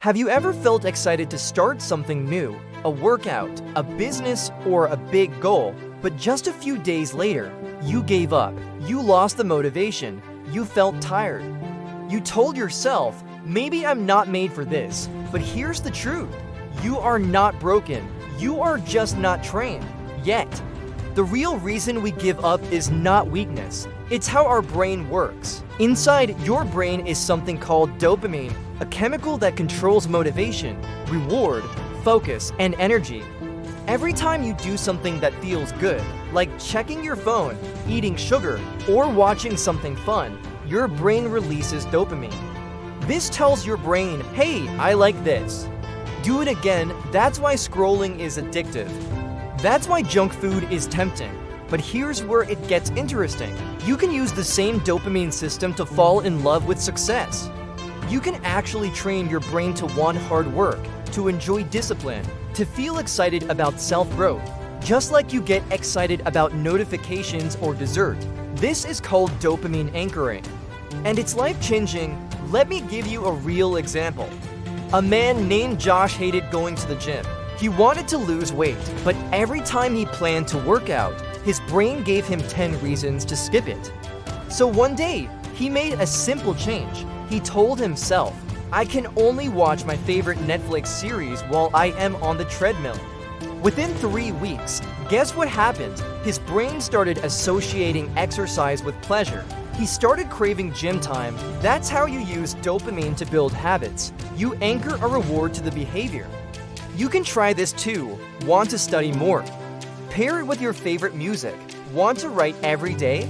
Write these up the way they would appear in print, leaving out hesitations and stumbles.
Have you ever felt excited to start something new, a workout, a business, or a big goal, but just a few days later, you gave up, you lost the motivation, you felt tired? You told yourself, maybe I'm not made for this, but here's the truth. You are not broken, you are just not trained, yet. The real reason we give up is not weakness, it's how our brain works. Inside your brain is something called dopamine, a chemical that controls motivation, reward, focus, and energy. Every time you do something that feels good, like checking your phone, eating sugar, or watching something fun, your brain releases dopamine. This tells your brain, hey, I like this. Do it again, that's why scrolling is addictive. That's why junk food is tempting. But here's where it gets interesting. You can use the same dopamine system to fall in love with success. You can actually train your brain to want hard work, to enjoy discipline, to feel excited about self-growth, just like you get excited about notifications or dessert. This is called dopamine anchoring. And it's life-changing. Let me give you a real example. A man named Josh hated going to the gym. He wanted to lose weight, but every time he planned to work out, his brain gave him 10 reasons to skip it. So one day, he made a simple change. He told himself, I can only watch my favorite Netflix series while I am on the treadmill. Within 3 weeks, guess what happened? His brain started associating exercise with pleasure. He started craving gym time. That's how you use dopamine to build habits. You anchor a reward to the behavior. You can try this too. Want to study more? Pair it with your favorite music. Want to write every day?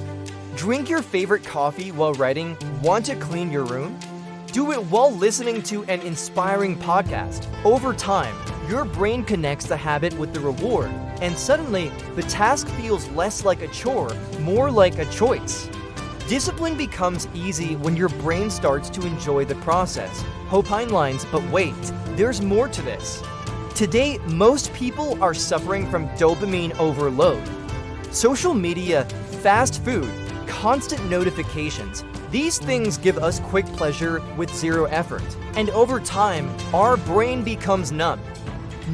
Drink your favorite coffee while writing. Want to clean your room? Do it while listening to an inspiring podcast. Over time, your brain connects the habit with the reward, and suddenly, the task feels less like a chore, more like a choice. Discipline becomes easy when your brain starts to enjoy the process. HopeInLines, but wait, there's more to this. Today, most people are suffering from dopamine overload. Social media, fast food, constant notifications, these things give us quick pleasure with zero effort. And over time, our brain becomes numb.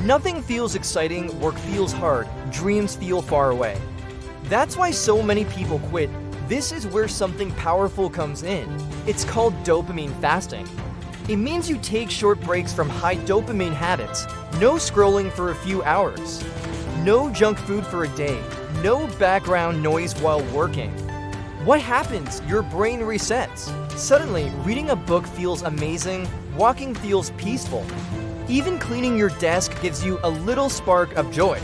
Nothing feels exciting, work feels hard, dreams feel far away. That's why so many people quit. This is where something powerful comes in. It's called dopamine fasting. It means you take short breaks from high dopamine habits. No scrolling for a few hours. No junk food for a day. No background noise while working. What happens? Your brain resets. Suddenly, reading a book feels amazing. Walking feels peaceful. Even cleaning your desk gives you a little spark of joy.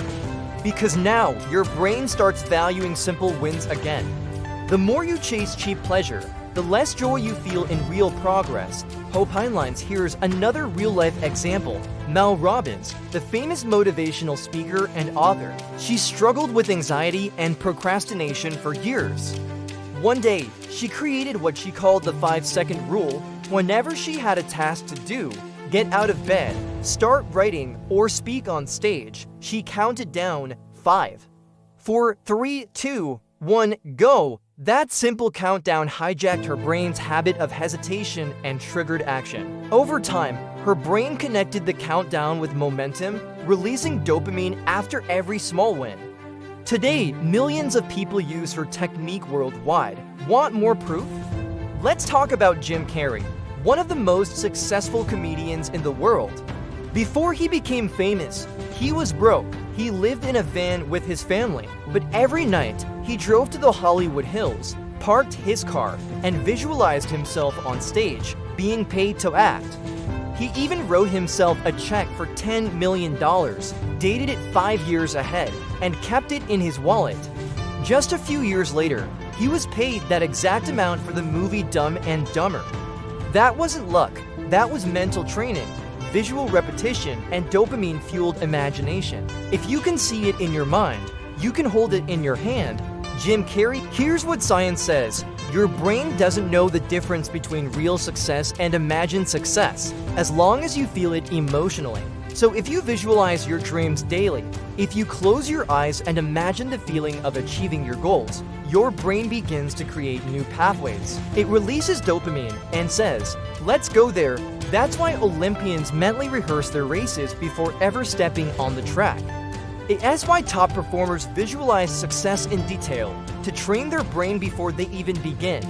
Because now, your brain starts valuing simple wins again. The more you chase cheap pleasure, the less joy you feel in real progress. HopeInLines, here's another real-life example. Mel Robbins, the famous motivational speaker and author. She struggled with anxiety and procrastination for years. One day, she created what she called the 5-second rule. Whenever she had a task to do, get out of bed, start writing, or speak on stage, she counted down 5, 4, 3, 2, 1, go. That simple countdown hijacked her brain's habit of hesitation and triggered action. Over time, her brain connected the countdown with momentum, releasing dopamine after every small win. Today, millions of people use her technique worldwide. Want more proof? Let's talk about Jim Carrey, one of the most successful comedians in the world. Before he became famous, he was broke. He lived in a van with his family, but every night, he drove to the Hollywood Hills, parked his car, and visualized himself on stage, being paid to act. He even wrote himself a check for $10 million, dated it 5 years ahead, and kept it in his wallet. Just a few years later, he was paid that exact amount for the movie Dumb and Dumber. That wasn't luck, that was mental training, visual repetition, and dopamine-fueled imagination. If you can see it in your mind, you can hold it in your hand. Jim Carrey, here's what science says. Your brain doesn't know the difference between real success and imagined success, as long as you feel it emotionally. So if you visualize your dreams daily, if you close your eyes and imagine the feeling of achieving your goals, your brain begins to create new pathways. It releases dopamine and says, let's go there, That's why Olympians mentally rehearse their races before ever stepping on the track. It's why top performers visualize success in detail to train their brain before they even begin.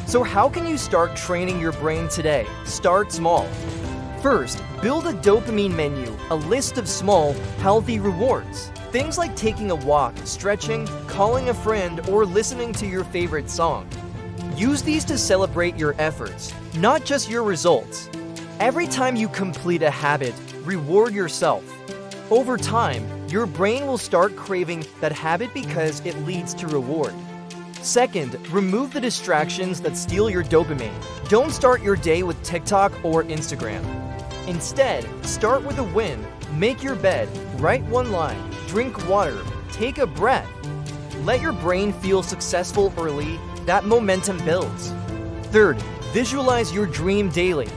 So how can you start training your brain today? Start small. First, build a dopamine menu, a list of small, healthy rewards. Things like taking a walk, stretching, calling a friend, or listening to your favorite song. Use these to celebrate your efforts, not just your results. Every time you complete a habit, reward yourself. Over time, your brain will start craving that habit because it leads to reward. Second, remove the distractions that steal your dopamine. Don't start your day with TikTok or Instagram. Instead, start with a win. Make your bed, write one line, drink water, take a breath. Let your brain feel successful early. That momentum builds. Third, visualize your dream daily.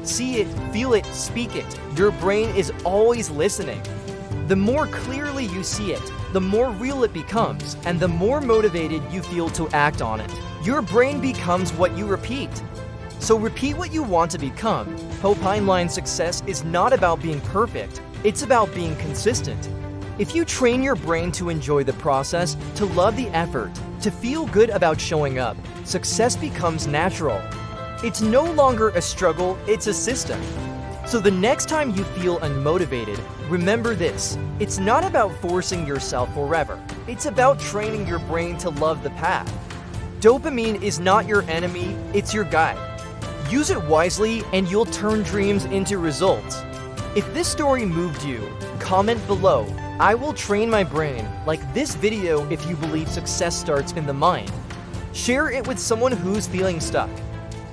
See it, feel it, speak it. Your brain is always listening. The more clearly you see it, the more real it becomes, and the more motivated you feel to act on it. Your brain becomes what you repeat. So repeat what you want to become. HopeInLines success is not about being perfect, it's about being consistent. If you train your brain to enjoy the process, to love the effort, to feel good about showing up, success becomes natural. It's no longer a struggle, it's a system. So the next time you feel unmotivated, remember this: it's not about forcing yourself forever. It's about training your brain to love the path. Dopamine is not your enemy, it's your guide. Use it wisely and you'll turn dreams into results. If this story moved you, comment below. I will train my brain. Like this video if you believe success starts in the mind. Share it with someone who's feeling stuck.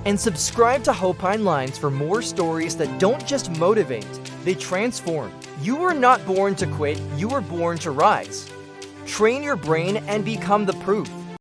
And subscribe to HopeInLines for more stories that don't just motivate, they transform. You were not born to quit, you were born to rise. Train your brain and become the proof.